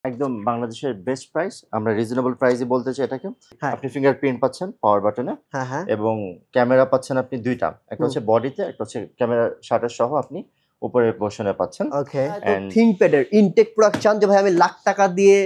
একদম বাংলাদেশের best price. আমরা রিজনেবল প্রাইসে বলতে চাই এটাকে। হ্যাঁ। আপনি ফিঙ্গারপ্রিন্ট পাচ্ছেন পাওয়ার বাটনে হ্যাঁ। এবং ক্যামেরা পাচ্ছেন আপনি ২ টা। একটা হুম। হচ্ছে বডিতে, একটা হচ্ছে ক্যামেরা শাটার সহ আপনি উপরের পোরশনে পাচ্ছেন। ওকে। তো And ThinkPad এর ইনটেক প্রোডাক্ট চান যে ভাই আমি লাখ টাকা দিয়ে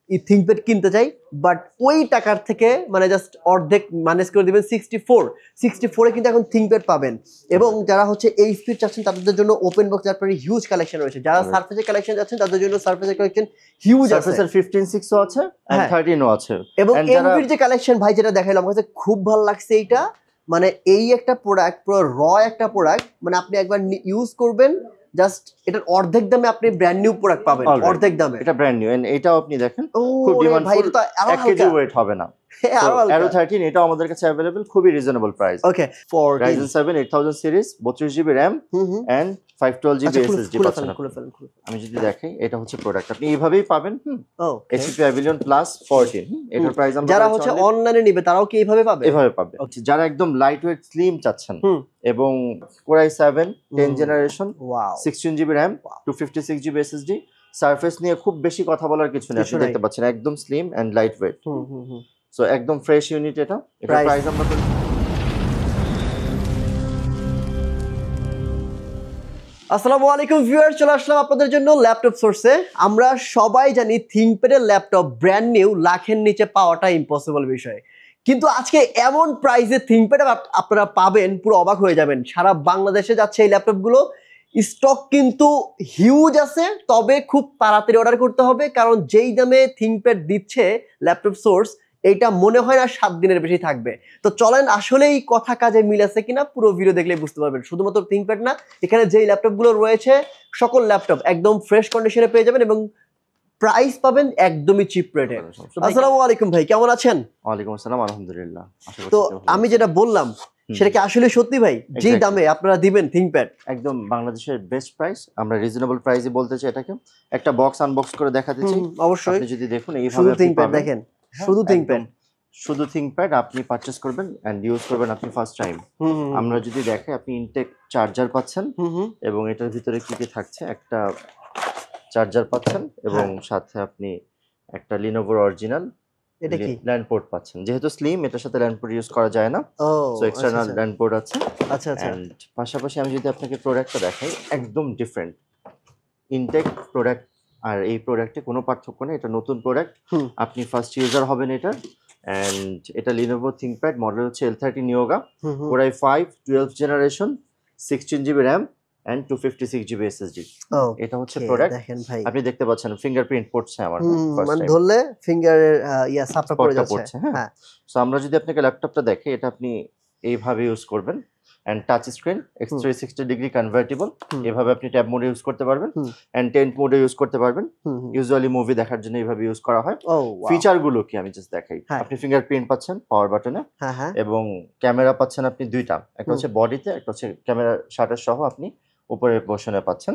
এই ThinkPad কিনতে চাই, বাট ওই টাকার থেকে মানে জাস্ট অর্ধেক মাইনাস করে দিবেন 64 এ কিন্তু এখন ThinkPad পাবেন। এবং যারা হচ্ছে এই স্পিড চাচ্ছেন তাদের জন্য ওপেন বক্স তারপরে হিউজ কালেকশন রয়েছে। যারা সারফেসের কালেকশন যাচ্ছেন তাদের জন্য সারফেসের কালেকশন হিউজ আছে। সারফেসের 15/6 ও আছে and হ্যাঁ। 13 ও আছে। এবং And যারা এনভির যে কালেকশন ভাই যেটা দেখাইলাম আমার কাছে খুব ভালো লাগছে এইটা। মানে এই একটা প্রোডাক্ট পুরো একটা প্রোডাক্ট, মানে আপনি একবার ইউজ করবেন জাস্ট এটার অর্ধেক দামে আপনি ব্র্যান্ড নিউ প্রোডাক্ট পাবেন। Alright. অর্ধেক দামে। এটা ব্র্যান্ড নিউ। এন্ড এটাও আপনি দেখেন ও খুব রে ভাই, ডিমান্ডফুল। এটা তো আরো 1 কেজি হালকা। ওয়েট হবে না। আরো তো হালকা। Aero 13 এটাও আমাদের কাছে अवेलेबल, খুবই reasonable price. Okay, 14 Ryzen 7 8000 series 32 GB RAM and 512 GB SSD পাচ্ছেন আপনি। আমি যদি দেখাই এটা হচ্ছে প্রোডাক্ট, আপনি এইভাবেই পাবেন। ওকে। HP Pavilion Plus 14 এটার প্রাইস আমরা যারা হচ্ছে অনলাইনে নিবে তারাও কি এইভাবে পাবে? এভাবে পাবে। যারা একদম লাইট ওয়েট স্লিম চাচ্ছেন এবং Core i7 10 generation wow. 16 GB RAM 256 GB SSD, surface নিয়ে খুব বেশি কথা বলার কিছু নেই। আপনি দেখতে পাচ্ছেন একদম slim and lightweight. So একদম ফ্রেশ ইউনিট এটা। এটার প্রাইস আমরা আসসালামু আলাইকুম ভিউয়ার্স, চলে আসলাম আপনাদের জন্য ল্যাপটপ সোর্সে। আমরা সবাই জানি ThinkPad এর ল্যাপটপ ব্র্যান্ড নিউ লাখের নিচে পাওয়াটা ইম্পসিবল বিষয়, কিন্তু আজকে এমন প্রাইসে ThinkPad আপনারা পাবেন পুরো অবাক হয়ে যাবেন। সারা বাংলাদেশে যাচ্ছে এই ল্যাপটপগুলো। স্টক কিন্তু হিউজ আছে, তবে খুব তাড়াতাড়ি অর্ডার করতে হবে, কারণ যেই দামে ThinkPad দিচ্ছে ল্যাপটপ সোর্স, এইটা মনে হয় না 7 দিনের বেশি থাকবে। তো চলেন আসলেই কথা কাজে মিল আছে কিনা পুরো ভিডিও দেখলে বুঝতে পারবেন। শুধুমাত্র ThinkPad না, এখানে যেই ল্যাপটপগুলো রয়েছে সকল ল্যাপটপ একদম ফ্রেশ কন্ডিশনে পেয়ে যাবেন এবং প্রাইস পাবেন একদমই চিপ রেটে। আসসালামু আলাইকুম ভাই, কেমন আছেন? ওয়ালাইকুম আসসালাম, আলহামদুলিল্লাহ। তো আমি যেটা বললাম সেটা কি আসলে সত্যি ভাই, যেই দামে আপনারা দিবেন ThinkPad? একদম বাংলাদেশের বেস্ট প্রাইস। আমরা রিজনেবল প্রাইসে বলতে চাই এটাকে। একটা বক্স আনবক্স করে দেখাতে চাই। অবশ্যই। আপনি যদি দেখুন এইভাবে শুধু আপনি ThinkPad পাবেন। দেখেন, শুধু ThinkPad। শুধু ThinkPad আপনি পারচেজ করবেন এন্ড ইউজ করবেন আপনি ফার্স্ট টাইম। আমরা যদি দেখাই আপনি ইনটেক চার্জার পাচ্ছেন এবং এটার ভিতরে কি কি থাকছে, একটা চার্জার পাচ্ছেন এবং সাথে আপনি একটা Lenovo অরিজিনাল এটা কি ল্যান্ড পোর্ট পাচ্ছেন। যেহেতু স্লিম এটার সাথে ল্যান্ড পোর্ট ইউজ করা যায় না, সো এক্সটারনাল ল্যান্ড পোর্ট আছে। আচ্ছা আচ্ছা। এন্ড পাশাপাশি আমি যদি আপনাকে প্রোডাক্টটা দেখাই, একদম ডিফারেন্ট ইনটেক প্রোডাক্ট। আর এই প্রোডাক্টে কোনো পার্থক্য নেই, এটা নতুন প্রোডাক্ট। আপনি ফার্স্ট ইউজার হবেন এটা। এন্ড এটা Lenovo ThinkPad, মডেল হচ্ছে L13 Yoga, Core i5 12th generation 16 GB RAM and 256 GB SSD। এটা হচ্ছে প্রোডাক্ট। দেখেন ভাই, আপনি দেখতে পাচ্ছেন ফিঙ্গারপ্রিন্ট পড়ছে আমার, মানে ধরলে ফিঙ্গারের সাপটা পড়ে যাচ্ছে। হ্যাঁ। সো আমরা যদি আপনাকে ল্যাপটপটা দেখি, এটা আপনি এইভাবে ইউজ করবেন and touch screen X360 degree convertible. এভাবে আপনি ট্যাব মোডে ইউজ করতে পারবেন এন্ড টেন্ট মোডে ইউজ করতে পারবেন। ইউজুয়ালি মুভি দেখার জন্য এইভাবে ইউজ করা হয়। ফিচার গুলো কি আমি জাস্ট দেখাই। আপনি ফিঙ্গারপ্রিন্ট পাচ্ছেন পাওয়ার বাটনে এবং ক্যামেরা পাচ্ছেন আপনি 2 টা। একটা হচ্ছে বডিতে, একটা হচ্ছে ক্যামেরা শাটার সহ আপনি উপরের পোরশনে পাচ্ছেন।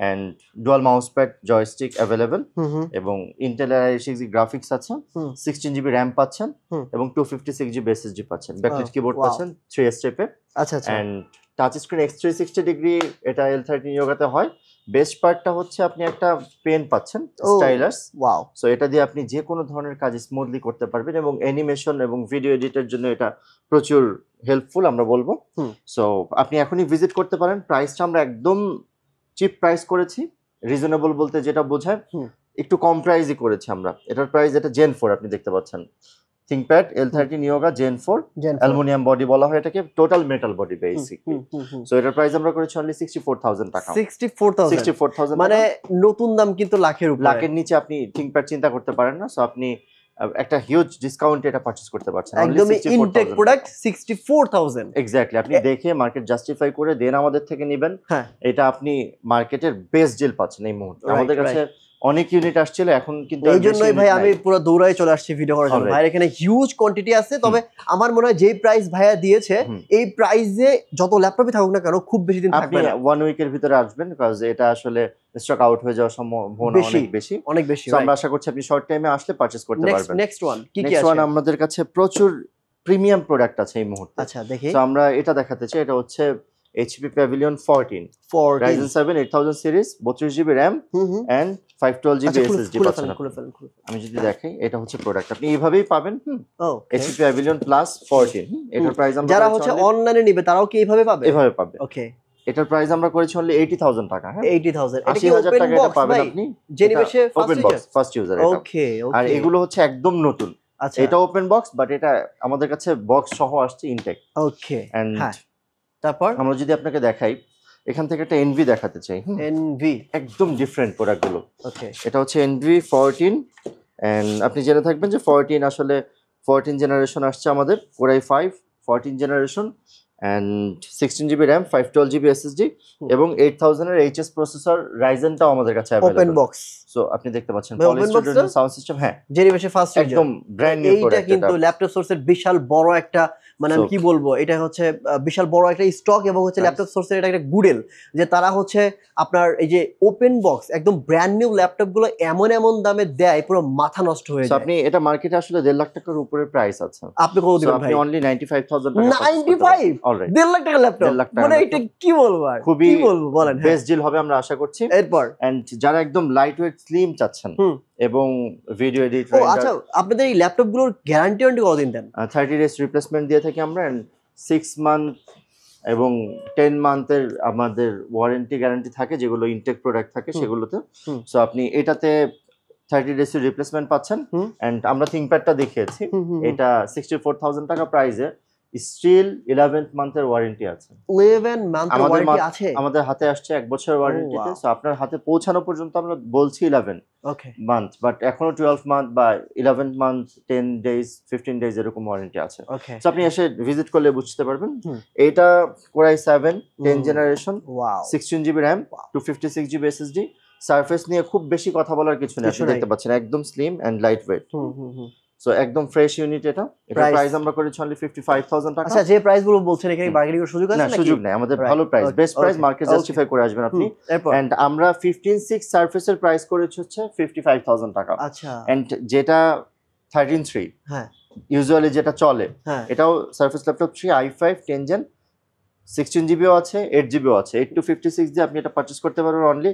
And dual mouse pad joystick available এবং Intel i6 গ্রাফিক্স আছে। 16 জিবি RAM পাচ্ছেন এবং 256 জিবি SSD পাচ্ছেন। ব্যাকলাইট কিবোর্ড পাচ্ছেন 3 স্টেপে। আচ্ছা আচ্ছা। And touch screen X360 degree এটা L13 Yoga-তে হয়। বেস্ট পার্টটা হচ্ছে আপনি একটা পেন পাচ্ছেন, স্টাইলাস। ওয়াও। সো এটা দিয়ে আপনি যে কোনো ধরনের কাজ স্মুথলি করতে পারবেন এবং অ্যানিমেশন এবং ভিডিও এডিটের জন্য এটা প্রচুর হেল্পফুল আমরা বলবো। সো আপনি এখনই ভিজিট করতে পারেন। প্রাইসটা আমরা একদম চিপ প্রাইস করেছি। রিজনেবল বলতে যেটা বোঝায় একটু কম প্রাইসই করেছি আমরা। এটার প্রাইস এটা Gen 4 আপনি দেখতে পাচ্ছেন। ThinkPad L13 Yoga Gen 4 aluminium body বলা হয় এটাকে, total metal body basically. So এটার প্রাইস আমরা করেছি অনলি 64,000 টাকা। 64,000 মানে নতুন দাম কিন্তু লাখের উপরে। লাখের নিচে আপনি ThinkPad চিন্তা করতে পারেন না। সো আপনি একটা হিউজ ডিসকাউন্ট এটা পারচেজ করতে পারছেন। একদমই ইনটেক প্রোডাক্ট 64,000। এক্স্যাক্টলি। আপনি দেখে মার্কেট জাস্টিফাই করে দেন আমাদের থেকে নেবেন। এটা আপনি মার্কেটের বেস্ট ডিল পাচ্ছেন এই মুহূর্তে। আমাদের কাছে অনেক ইউনিট আসছিল, এখন কিন্তু এই জন্যই ভাই আমি পুরো দৌড়ায় চলে আসছি ভিডিও করার জন্য। ভাই এখানে হিউজ কোয়ান্টিটি আছে, তবে আমার মনে হয় যেই প্রাইস ভাইয়া দিয়েছে এই প্রাইসে যত ল্যাপটপই থাকুক না কেন খুব বেশি দিন থাকবে না। 1 উইকের ভিতরে আসবেন, কারণ এটা আসলে স্টক আউট হয়ে যাওয়ার সম্ভাবনা অনেক বেশি। সো আমরা আশা করছি আপনি শর্ট টাইমে আসলে পারচেজ করতে পারবেন। নেক্সট ওয়ান কি আছে? নেক্সট ওয়ান আমাদের কাছে প্রচুর প্রিমিয়াম প্রোডাক্ট আছে এই মুহূর্তে। আচ্ছা দেখি। সো আমরা এটা দেখাতে চাই। এটা হচ্ছে HP Pavilion 14 Ryzen 7 8000 series 32GB RAM and 512GB SSD পাচ্ছেন আমি যদি দেখাই এটা হচ্ছে প্রোডাক্ট আপনি এইভাবেই পাবেন HP Pavilion Plus 14 এটার প্রাইস আমরা যারা হচ্ছে অনলাইনে নেবে তারাও কি এইভাবে পাবে এভাবে পাবে ওকে এটার প্রাইস আমরা করেছি অনলি 80000 টাকা হ্যাঁ 80000 এটা কি 80000 টাকা এটা পাবেন ভাই? আপনি যে নিবে সে ওপেন বক্স ফার্স্ট ইউজার এটা ওকে আর এগুলো হচ্ছে একদম নতুন আচ্ছা এটা ওপেন বক্স বাট এটা আমাদের কাছে বক্স সহ আসছে ইনটেক ওকে এন্ড তারপর আমরা যদি আপনাকে দেখাই এখান থেকে একটা এনভি দেখাতে চাই এনভি একদম ডিফারেন্ট প্রোডাক্টগুলো ওকে এটা হচ্ছে এনভি 14 এন্ড আপনি জেনে থাকবেন যে 14 আসলে 14 জেনারেশন আসছে আমাদের Core i5 14 generation and 16GB RAM 512GB SSD এবং 8000 এর HS প্রসেসর রাইজেনটাও আমাদের কাছে अवेलेबल ওপেন বক্স সো আপনি দেখতে পাচ্ছেন open box টা? সাউন্ড সিস্টেম হ্যাঁ জেরিবেশে ফার্স্ট একদম ব্র্যান্ড নিউ এইটা প্রোডাক্ট কিন্তু ল্যাপটপ সোর্সের বিশাল বড় একটা মানে আমি So- কি বলবো এটা হচ্ছে বিশাল বড় একটা স্টক এবং হচ্ছে Nice. ল্যাপটপ সোর্সের এটা একটা গুডেল যে তারা হচ্ছে আপনার এই যে ওপেন বক্স একদম ব্র্যান্ড নিউ ল্যাপটপ গুলো এমন এমন দামে দেয় পুরো মাথা নষ্ট হয়ে সো যায় আপনি এটা মার্কেটে আসলে 1.5 লাখ টাকার উপরে প্রাইস আছে আপনি কত So দিবেন আপনি ভাই অনলি 95000 টাকা 95 অলরাইট 1.5 লাখ টাকা ল্যাপটপ 1.5 লাখ টাকা মানে laptop। এটা কি বলবো আর খুবই কি বলবো বলেন হ্যাঁ বেস্ট ডিল হবে আমরা আশা করছি এরপর এন্ড যারা একদম লাইট ওয়েট স্লিম চাচ্ছেন এবং ভিডিও এডিট ও আচ্ছা আপনাদের এই ল্যাপটপ গুলোর গ্যারান্টি কতদিন দেন 30 ডেজ রিপ্লেসমেন্ট দিয়ে থাকি আমরা এন্ড 6 মান্থ এবং 10 মান্থের আমাদের ওয়ারেন্টি গ্যারান্টি থাকে যেগুলো ইনটেক প্রোডাক্ট থাকে সেগুলোতে সো আপনি এটাতে 30 ডেজ রিপ্লেসমেন্ট পাচ্ছেন এন্ড আমরা থিংকপ্যাডটা দেখিয়েছি এটা 64000 টাকা প্রাইসে স্টিল 11th মান্থের ওয়ারেন্টি আছে 11 মান্থের আমাদের ওয়ারেন্টি আছে আমাদের হাতে আসছে 1 বছরের ওয়ারেন্টিতে wow. সো আপনার হাতে পৌঁছানো পর্যন্ত আমরা বলছি 11 ওকে মান্থ বাট এখনো 12 মান্থ বা 11 মান্থ 10 ডেজ 15 ডেজ এরকম ওয়ারেন্টি আছে ওকে সো আপনি এসে ভিজিট করলে বুঝতে পারবেন এটা Core i7 10 generation wow 16GB RAM 256GB SSD surface নিয়ে খুব বেশি কথা বলার কিছু নেই আপনি দেখতে পাচ্ছেন একদম slim and lightweight so একদম ফ্রেশ ইউনিট এটা প্রাইস আমরা করেছি অনলি 55000 টাকা আচ্ছা যে প্রাইস গুলো বলছেন এখানে বার্গেনিং এর সুযোগ আছে না নাকি সুযোগ নাই আমাদের ভালো price best price market justify করে আসবেন আপনি এন্ড আমরা 15.6 সারফেসের প্রাইস করেছি হচ্ছে 55000 টাকা আচ্ছা এন্ড যেটা 13.3 হ্যাঁ ইউজুয়ালি যেটা চলে হ্যাঁ এটাও surface laptop 3 i5 10 gen 16GB ও আছে 8GB ও আছে 8 to 56 দিয়ে আপনি এটা পারচেজ করতে পারবেন অনলি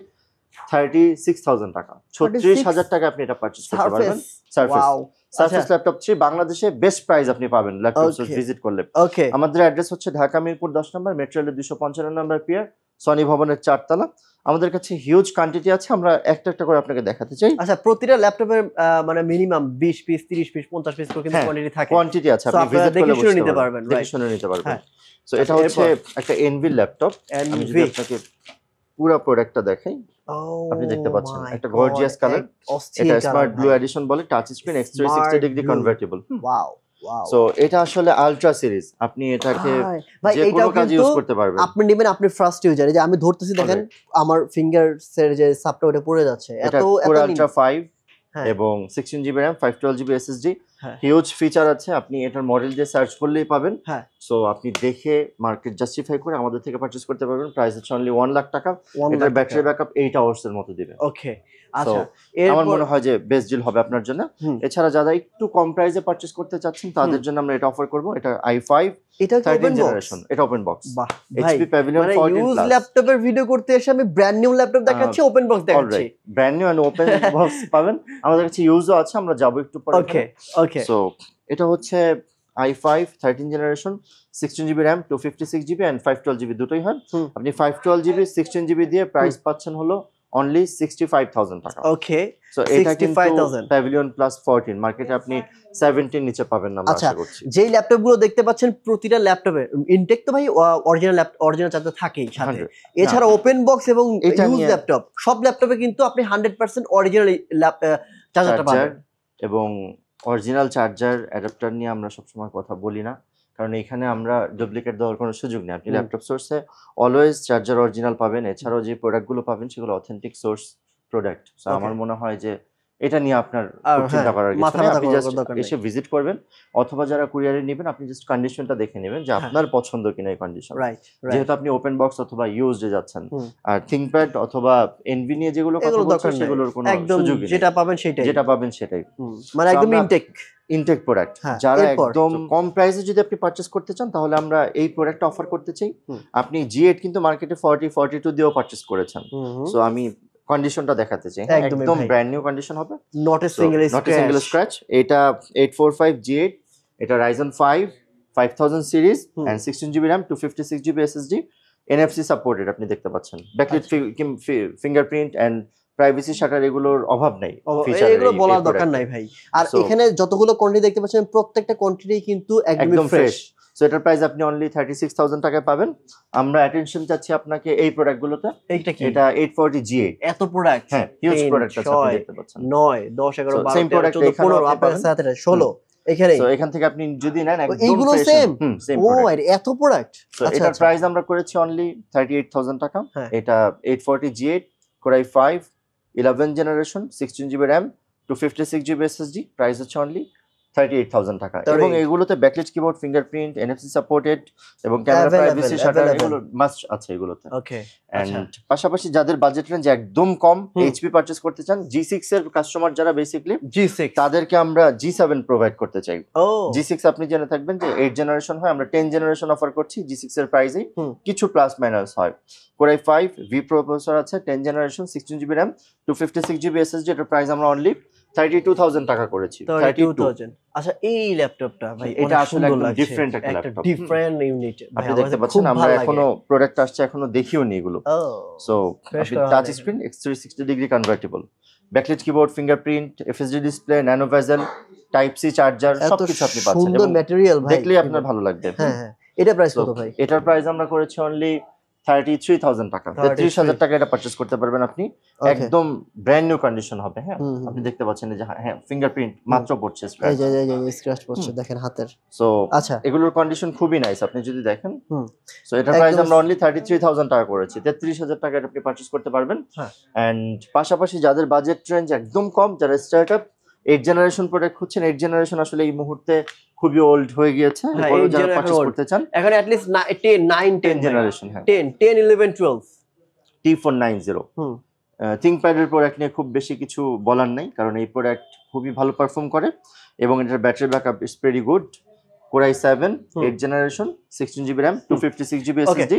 36000 টাকা 36000 টাকা আপনি এটা পারচেজ করতে পারবেন সারফেস ওয়াও সারফেস ল্যাপটপ 3 বাংলাদেশে বেস্ট প্রাইস আপনি পাবেন ল্যাপটপ Okay. ভিজিট করলে ওকে আমাদের অ্যাড্রেস হচ্ছে ঢাকা মিরপুর 10 নম্বর মেট্রো রেলের 255 নম্বর পিয়ার সনি ভবনের 4 তলা আমাদের কাছে হিউজ কোয়ান্টিটি আছে আমরা একটা একটা করে আপনাকে দেখাতে চাই আচ্ছা প্রতিটা ল্যাপটপের মানে মিনিমাম 20 পিস 30 পিস 50 পিস করে কিন্তু হ্যাঁ, কোয়ান্টিটি থাকে কোয়ান্টিটি আছে So আপনি আপনারা ভিজিট করলে দেখে শুনে বুঝতে নিতে পারবেন পারবেন, দেখে right? শুনে নিতে পারবেন হ্যাঁ। সো এটা আচ্ছা, হচ্ছে একটা এনভি ল্যাপটপ আমি যদি NV আপনাকে পুরো প্রোডাক্টটা দেখাই আপনি দেখতে পাচ্ছেন একটা গর্জিয়াস কালার এটা স্মার্ট ব্লু এডিশন বলে touch screen X360 degree convertible wow wow so এটা আসলে আলট্রা সিরিজ আপনি এটাকে ভাই যে এটাও কোনো কাজে কিন্তু ইউজ করতে পারবেন আপনি নেবেন আপনি ফার্স্ট ইউজার যে আমি ধরতেছি দেখেন আমার ফিঙ্গারসের যে সাপটা ওটা পড়ে যাচ্ছে এটা এত Core এত Ultra 5 হ্যাঁ। এবং 16GB RAM 512GB SSD হ্যাঁ। হিউজ ফিচার আছে আপনি এটার মডেল দিয়ে সার্চ করলেই পাবেন হ্যাঁ। সো আপনি দেখে মার্কেট জাস্টিফাই করে আমাদের থেকে পারচেজ করতে পারবেন প্রাইস হচ্ছে অনলি 1 লাখ টাকা এটার ব্যাটারি ব্যাকআপ 8 আওয়ার্স এর মতো দিবে ওকে আচ্ছা আমার মনে হয় যে বেস্ট ডিল হবে আপনার জন্য এছাড়া যারা একটু কম প্রাইসে পারচেজ করতে চাচ্ছেন তাদের জন্য আমরা এটা অফার করব এটা i5 এটা কি 13 ওপেন বক্স জেনারেশন এটা ওপেন বক্স বাহ ভাই HP Pavilion মানে 14 ইউজ Plus ল্যাপটপের ভিডিও করতে এসে আমি ব্র্যান্ড নিউ ল্যাপটপ দেখাচ্ছি ওপেন বক্স দেখাচ্ছি alright brand new and open box পাবেন আমাদের কাছে ইউজও আছে আমরা যাব একটু পরে ওকে ওকে সো এটা হচ্ছে i5 13 generation 16GB RAM 256GB and 512GB দুটোই হয় আপনি 512GB 16GB দিয়ে প্রাইস পাচ্ছেন হলো অনলি 65000 টাকা ওকে সো এটা কিন্তু 65,000 Pavilion Plus 14 মার্কেটে আপনি 17 নিচে পাবেন না আমরা আচ্ছা, আশা করছি যেই ল্যাপটপ গুলো দেখতে পাচ্ছেন প্রতিটা ল্যাপটপে ইনটেক তো ভাই অরিজিনাল চার্জার থাকেই সাথে 100 এছাড়া ওপেন বক্স এবং এটা ইউজ নিয়ে- ল্যাপটপ সব ল্যাপটপে কিন্তু আপনি 100% অরিজিনাল চার্জারটা চার্জার পাবেন এবং অরিজিনাল চার্জার অ্যাডাপ্টার নিয়ে আমরা সবসময় কথা বলি না কারণ এখানে আমরা ডুপ্লিকেট দেওয়ার কোনো সুযোগ নেই আপনি ল্যাপটপ সোর্সে অলওয়েজ চার্জার অরিজিনাল পাবেন এছাড়াও যে প্রোডাক্টগুলো পাবেন সেগুলো authentic source product so Okay. আমার মনে হয় যে এটা নিয়ে আপনার আর খুব চিন্তা করার কিছু মাথা নেই, ব্যথা আপনি করার জাস্ট দরকার নেই। এসে ভিজিট করবেন, অথবা যারা কুরিয়ারে নেবেন আপনি জাস্ট কন্ডিশনটা দেখে নেবেন যে হ্যাঁ। আপনার পছন্দ কিনা এই কন্ডিশন। Right right. যেহেতু আপনি ওপেন বক্স অথবা ইউজডে যাচ্ছেন, হুম। আর থিংকপ্যাড অথবা এনভি নিয়ে যেগুলো কথা এগুলো বলছি দরকার নাই, সেগুলোর কোনো একদম সুযোগই নেই, যেটা পাবেন সেটাই। যেটা পাবেন সেটাই। মানে তো একদম আমরা- ইনটেক। ইনটেক প্রোডাক্ট হ্যাঁ, যারা এরপর? একদম কম প্রাইসে যদি আপনি পারচেজ করতে চান তাহলে আমরা এই প্রোডাক্টটা অফার করতে চাই। হুম। আপনি G8 কিন্তু মার্কেটে 40-42 দিয়েও পারচেজ করেছেন, সো আমি কন্ডিশনটা দেখাতে চাই। একদমই একদম ভাই। ব্র্যান্ড নিউ কন্ডিশন হবে, not a single not a single scratch. এটা 845 G8, এটা Ryzen 5 5000 series hmm. And 16GB RAM 256GB SSD, NFC supported আপনি দেখতে পাচ্ছেন। Backlit fingerprint and privacy shutter এগুলোর অভাব নাই ফিচার, এগুলো বলার দরকার নাই ভাই। আর So- এখানে যতগুলো কোয়ান্টিটি দেখতে পাচ্ছেন প্রত্যেকটা কোয়ান্টিটি কিন্তু একদম একদম ফ্রেশ। ফ্রেশ। সো এটার প্রাইস আপনি অনলি 36000 টাকায় পাবেন। আমরা অ্যাটেনশন চাচ্ছি আপনাকে এই প্রোডাক্টগুলোতে। এইটা কি? এটা 840 G8, এত প্রোডাক্ট? হ্যাঁ হিউজ 3, প্রোডাক্ট আছে, আপনি 6, দেখতে পাচ্ছেন। 9, 10, 11, So, 12, same 13, product 14, এখানেও 15 আপনি আপনার পাবেন। সাথে 16 এখানে। সো এখান থেকে আপনি যদি নেন একদম এইগুলো fresh সেম? সেম ও প্রোডাক্ট। এত প্রোডাক্ট। সো এটার প্রাইস আমরা করেছি অনলি 38000 টাকা। হ্যাঁ। এটা 840 G8 Core i5 11 generation 16GB RAM 256GB SSD, price হচ্ছে অনলি 38000 টাকা। এবং এগুলোতে backlit keyboard, fingerprint, NFC supported এবং camera Available, privacy shutter available. এগুলো মাস্ট আছে এগুলোতে। ওকে। এন্ড পাশাপাশি যাদের বাজেট রেঞ্জ একদম কম, এইচপি পারচেজ করতে চান, G6 এর কাস্টমার যারা বেসিক্যালি, G6 তাদেরকে আমরা G7 প্রোভাইড করতে চাই। ও G6 আপনি জেনে থাকবেন যে 8 জেনারেশন হয়, আমরা 10 জেনারেশন অফার করছি G6 এর প্রাইসেই, কিছু প্লাস মাইনাস হয়। Core i5 V প্রসেসর আছে, 10 generation 16GB RAM 256GB SSD, এটার প্রাইস আমরা অনলি 32000 টাকা করেছি। 32,000। আচ্ছা এই ল্যাপটপটা ভাই এটা অনেক আসলে সুন্দর একদম লাগছে। ডিফারেন্ট একটা ল্যাপটপ। Different unit. আপনি দেখতে পাচ্ছেন আমরা এখনো প্রোডাক্ট আসছে এখনো দেখিও নি এগুলো। সো আপনি touch screen X360 degree convertible, backlit keyboard, fingerprint, FSD display, nano bezel, type C charger, সবকিছু আপনি পাচ্ছেন। সুন্দর ম্যাটেরিয়াল ভাই, দেখলেই আপনার ভালো লাগবে। হ্যাঁ হ্যাঁ। এটা প্রাইস কত ভাই? এটার প্রাইস আমরা করেছি অনলি 33000 টাকা। 33000 টাকা এটা পারচেজ করতে পারবেন আপনি, একদম ব্র্যান্ড নিউ কন্ডিশন হবে। হ্যাঁ আপনি দেখতে পাচ্ছেন যে হ্যাঁ ফিঙ্গারপ্রিন্ট মাত্র পড়ছে, এই যে স্ক্র্যাচ পড়ছে দেখেন হাতের। সো আচ্ছা এগুলোর কন্ডিশন খুবই নাইস, আপনি যদি দেখেন। সো এটার প্রাইস আমরা অনলি 33000 টাকা করেছি। 33000 টাকা এটা আপনি পারচেজ করতে পারবেন। এন্ড পাশাপাশি যাদের বাজেট রেঞ্জ একদম কম, যারা স্টার্টআপ 8 জেনারেশন প্রোডাক্ট খুঁজছেন, 8 জেনারেশন আসলে এই মুহূর্তে খুবই ওল্ড হয়ে গিয়েছে, যারা পারচেজ করতে চান এখন অ্যাট লিস্ট 10 জেনারেশন, হ্যাঁ 10 11 12 T490 থিংকপ্যাডের প্রোডাক্ট নিয়ে খুব বেশি কিছু বলার নেই, কারণ এই প্রোডাক্ট খুবই ভালো পারফর্ম করে এবং এটার battery backup is very good. Core i7 8 generation 16GB RAM 256GB SSD,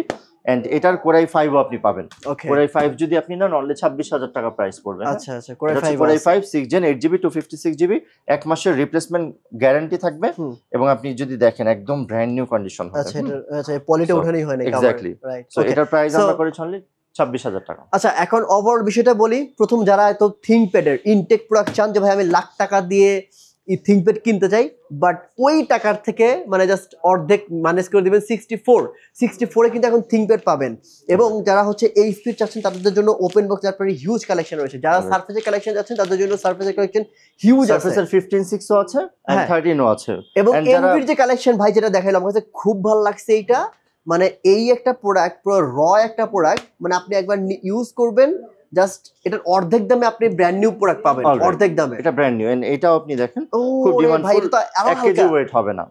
and এটার Core i5 ও আপনি পাবেন। Core i5 যদি আপনি নেন অনলি 26000 টাকা প্রাইস পড়বে। আচ্ছা আচ্ছা। Core i5 6 Gen 8GB 256GB, এক মাসের রিপ্লেসমেন্ট গ্যারান্টি থাকবে এবং আপনি যদি দেখেন একদম ব্র্যান্ড নিউ কন্ডিশন হবে। আচ্ছা এটা আচ্ছা পলিটা ওঠানোই হয় না কভার। এক্স্যাক্টলি। সো এটার প্রাইস আমরা করেছি অনলি 26000 টাকা। আচ্ছা এখন ওভারঅল বিষয়টা বলি। প্রথম যারা এত থিংকপ্যাডের ইনটেক প্রোডাক্ট চান, যে ভাই আমি লাখ টাকা দিয়ে এই থিংকপ্যাড কিনতে চাই, বাট ওই টাকার থেকে মানে জাস্ট অর্ধেক ম্যানেজ করে দিবেন 64 এ কিন্তু এখন থিংকপ্যাড পাবেন। এবং যারা হচ্ছে এই স্পিড চাচ্ছেন তাদের জন্য ওপেন বক্স ল্যাপটপের হিউজ কালেকশন রয়েছে। যারা সারফেসের কালেকশন যাচ্ছেন তাদের জন্য সারফেসের কালেকশন হিউজ আছে। সারফেসের 15/6 ও আছে এন্ড 13 ও আছে। এবং এনভির যে কালেকশন ভাই যেটা দেখাইলাম, আমার কাছে খুব ভালো লাগছে এইটা। মানে এই একটা প্রোডাক্ট পুরো একটা প্রোডাক্ট, মানে আপনি একবার ইউজ করবেন জাস্ট এটার অর্ধেক দামে আপনি ব্র্যান্ড নিউ প্রোডাক্ট পাবেন, অর্ধেক দামে। এটা ব্র্যান্ড নিউ, এন্ড এটাও আপনি দেখেন খুব ডিমান্ড, ভাই এটা আরো 1 কেজি ওয়েট হবে না।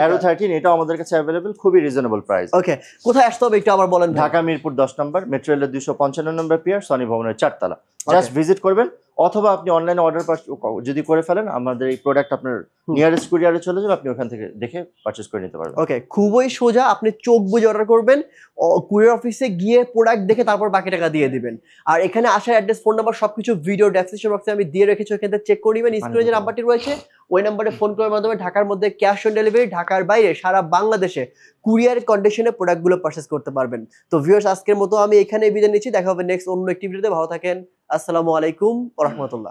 Aero 13 এটা আমাদের কাছে अवेलेबल, খুবই রিজনেবল প্রাইস। ওকে, কোথায় আসতে হবে একটু আবার বলেন। ঢাকা মিরপুর 10 নম্বর, মেট্রো রেলের 255 নম্বর পিয়ার, সনি ভবনের 4 তলা। জাস্ট ভিজিট করবেন, অথবা আপনি অনলাইনে অর্ডার যদি করে ফেলেন, আমাদের এই প্রোডাক্ট আপনার নিয়ারেস্ট কুরিয়ারে চলে যাবে, আপনি ওখান থেকে দেখে পারচেজ করে নিতে পারবেন। ওকে, খুবই সোজা, আপনি চোখ বুজে অর্ডার করবেন, কুরিয়ার অফিসে গিয়ে প্রোডাক্ট দেখে তারপর বাকি টাকা দিয়ে দিবেন। আর এখানে আসার অ্যাড্রেস, ফোন নাম্বার সবকিছু ভিডিও ডেসক্রিপশন বক্সে আমি দিয়ে রেখেছি, ওখান থেকে চেক করে নেবেন। স্ক্রিনে যে নাম্বারটি রয়েছে ওই নাম্বারে ফোন করার মাধ্যমে ঢাকার মধ্যে ক্যাশ অন ডেলিভারি, ঢাকার বাইরে সারা বাংলাদেশে কুরিয়ার কন্ডিশনে প্রোডাক্টগুলো পারচেজ করতে পারবেন। তো ভিউয়ার্স, আজকের মতো আমি এখানে বিদায় নিচ্ছি, দেখা হবে নেক্সট অন্য একটি ভিডিওতে। ভালো থাকেন, আসসালামু আলাইকুম ওয়া রাহমাতুল্লাহ।